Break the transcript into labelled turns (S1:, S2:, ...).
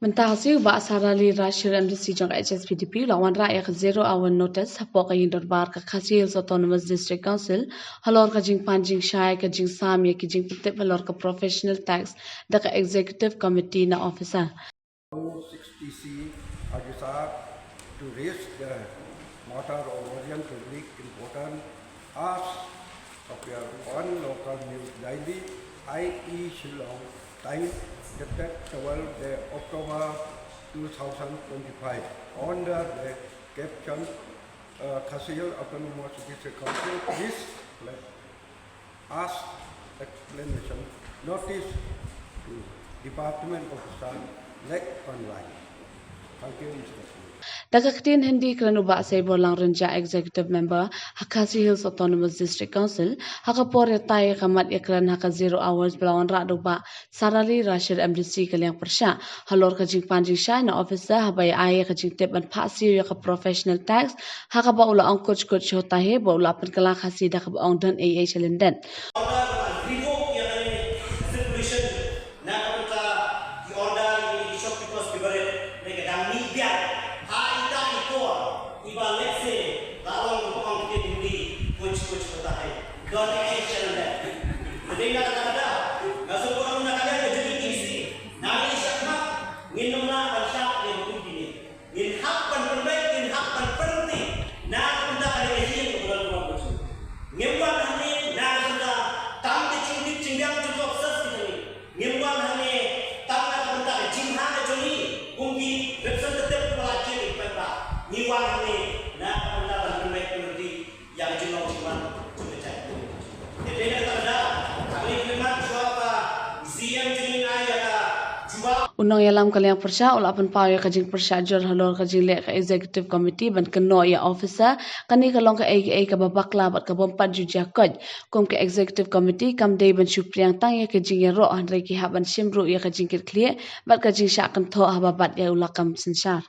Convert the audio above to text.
S1: Mentahasi ba sarali Rashid MDC jong HSPDP lawan rakyat 0 hour notice hapok kayin dorbar ka Khasi Hills Autonomous District Council halor ka jing panjing shai ka jing samya ki jing pitip halor ka professional tax da ka executive committee na officer
S2: 6TC Ajusar to raise the matter of urgent public importance as appear on local news daily IE Shillong time dated 12 October 2025 under the caption Khasi Hills Autonomous District Council please ask explanation notice to Department of State like online. Thank you, Mr. President.
S1: Dagaktin hindi kranu ba sa bolang renja executive member Khasi Hills Autonomous District Council hakapore tayo kamat ikran haka 0 hours belawan rado ba sarali Rashid MDC kalyang persya halor ka jing panjing shai na officer habay ay ka jing tepan pasi ya ka professional tax haka ba ula ang coach hotahe ba ula pan kala khasi da ka ba ang dan AA chalenden Unang yalam kalyang persya ula pan pawya kajing persya jor halor kajing le ka executive committee ban keno ya officer kani kalong ka AKA ka babakla bat ka bompat jujia koj kom ka executive committee kam day ban supriang tang ya kajing ya ro han reki haban shimru ya kajing kit clear bat kajing syak kan tho hababat ya ula kam sensar